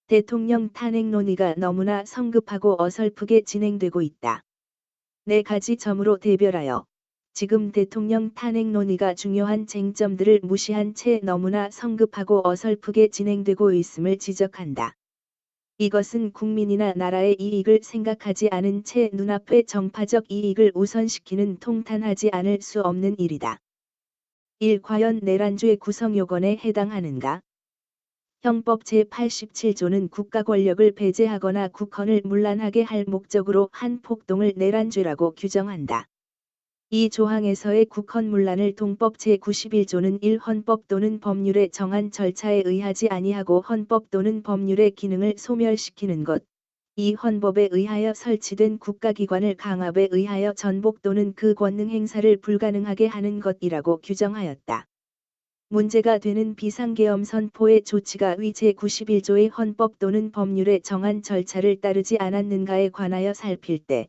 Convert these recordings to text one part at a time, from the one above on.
대통령 탄핵 논의가 너무나 성급하고 어설프게 진행되고 있다. 네 가지 점으로 대별하여 지금 대통령 탄핵 논의가 중요한 쟁점들을 무시한 채 너무나 성급하고 어설프게 진행되고 있음을 지적한다. 이것은 국민이나 나라의 이익을 생각하지 않은 채 눈앞의 정파적 이익을 우선시키는 통탄하지 않을 수 없는 일이다. 1. 과연 내란죄 구성요건에 해당하는가? 형법 제87조는 국가 권력을 배제하거나 국헌을 문란하게 할 목적으로 한 폭동을 내란죄라고 규정한다. 이 조항에서의 국헌문란을 동법 제91조는 1. 헌법 또는 법률에 정한 절차에 의하지 아니하고 헌법 또는 법률의 기능을 소멸시키는 것, 2. 헌법에 의하여 설치된 국가기관을 강압에 의하여 전복 또는 그 권능 행사를 불가능하게 하는 것이라고 규정하였다. 문제가 되는 비상계엄 선포의 조치가 위 제91조의 헌법 또는 법률에 정한 절차를 따르지 않았는가에 관하여 살필 때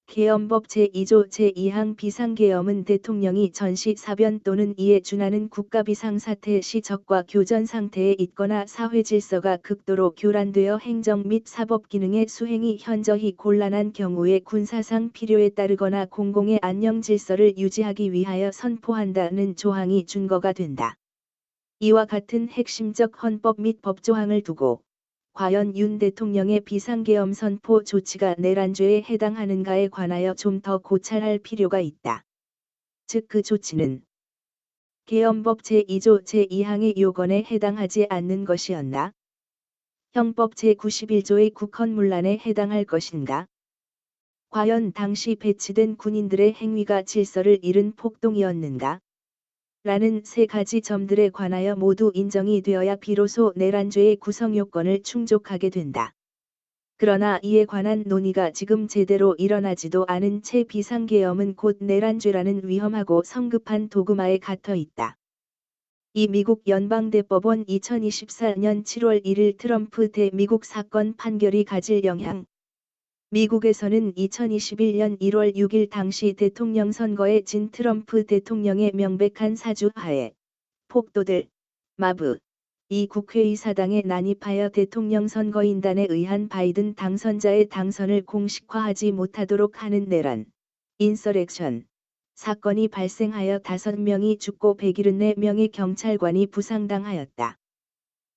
계엄법 제2조 제2항 비상계엄은 대통령이 전시 사변 또는 이에 준하는 국가비상사태 시 적과 교전 상태에 있거나 사회질서가 극도로 교란되어 행정 및 사법기능의 수행이 현저히 곤란한 경우에 군사상 필요에 따르거나 공공의 안녕질서를 유지하기 위하여 선포한다는 조항이 준거가 된다. 이와 같은 핵심적 헌법 및 법조항을 두고 과연 윤 대통령의 비상계엄 선포 조치가 내란죄에 해당하는가에 관하여 좀 더 고찰할 필요가 있다. 즉 그 조치는 계엄법 제2조 제2항의 요건에 해당하지 않는 것이었나? 형법 제91조의 국헌문란에 해당할 것인가? 과연 당시 배치된 군인들의 행위가 질서를 잃은 폭동이었는가? 라는 세 가지 점들에 관하여 모두 인정이 되어야 비로소 내란죄의 구성요건을 충족하게 된다. 그러나 이에 관한 논의가 지금 제대로 일어나지도 않은 채 비상계엄은 곧 내란죄라는 위험하고 성급한 도구마에 갇혀 있다. 이 미국 연방대법원 2024년 7월 1일 트럼프 대 미국 사건 판결이 가질 영향. 미국에서는 2021년 1월 6일 당시 대통령 선거에 진 트럼프 대통령의 명백한 사주 하에 폭도들, 마브, 이 국회의사당에 난입하여 대통령 선거인단에 의한 바이든 당선자의 당선을 공식화하지 못하도록 하는 내란, 인서렉션 사건이 발생하여 5명이 죽고 174명의 경찰관이 부상당하였다.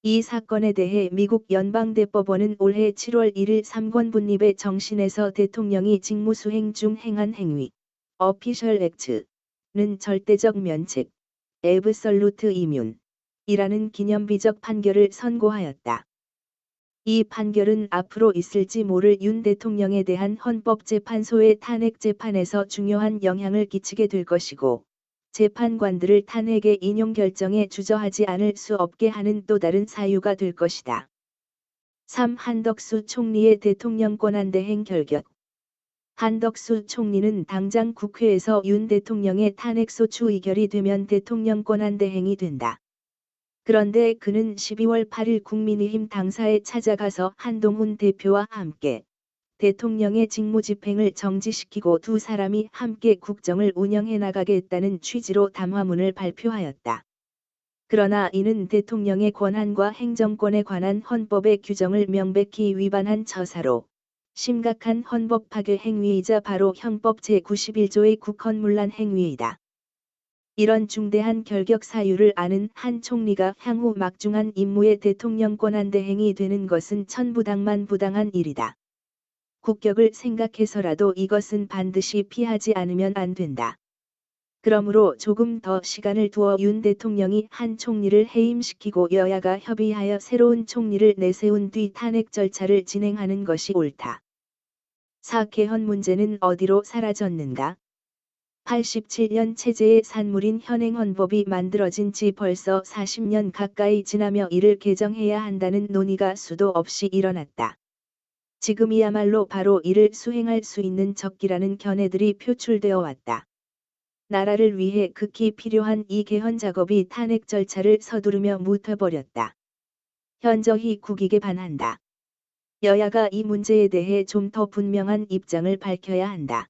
이 사건에 대해 미국 연방대법원은 올해 7월 1일 3권 분립의 정신에서 대통령이 직무수행 중 행한 행위, Official Act는 절대적 면책, Absolute Immune 이라는 기념비적 판결을 선고하였다. 이 판결은 앞으로 있을지 모를 윤 대통령에 대한 헌법재판소의 탄핵 재판에서 중요한 영향을 끼치게 될 것이고, 재판관들을 탄핵의 인용 결정에 주저하지 않을 수 없게 하는 또 다른 사유가 될 것이다. 3. 한덕수 총리의 대통령 권한대행 결격. 한덕수 총리는 당장 국회에서 윤 대통령의 탄핵소추 의결이 되면 대통령 권한대행이 된다. 그런데 그는 12월 8일 국민의힘 당사에 찾아가서 한동훈 대표와 함께 대통령의 직무집행을 정지시키고 두 사람이 함께 국정을 운영해 나가겠다는 취지로 담화문을 발표하였다. 그러나 이는 대통령의 권한과 행정권에 관한 헌법의 규정을 명백히 위반한 처사로 심각한 헌법 파괴 행위이자 바로 형법 제91조의 국헌문란 행위이다. 이런 중대한 결격 사유를 아는 한 총리가 향후 막중한 임무의 대통령 권한대행이 되는 것은 천부당만부당한 일이다. 국격을 생각해서라도 이것은 반드시 피하지 않으면 안 된다. 그러므로 조금 더 시간을 두어 윤 대통령이 한 총리를 해임시키고 여야가 협의하여 새로운 총리를 내세운 뒤 탄핵 절차를 진행하는 것이 옳다. 4. 개헌 문제는 어디로 사라졌는가? 87년 체제의 산물인 현행헌법이 만들어진 지 벌써 40년 가까이 지나며 이를 개정해야 한다는 논의가 수도 없이 일어났다. 지금이야말로 바로 이를 수행할 수 있는 적기라는 견해들이 표출되어 왔다. 나라를 위해 극히 필요한 이 개헌 작업이 탄핵 절차를 서두르며 묻혀버렸다. 현저히 국익에 반한다. 여야가 이 문제에 대해 좀 더 분명한 입장을 밝혀야 한다.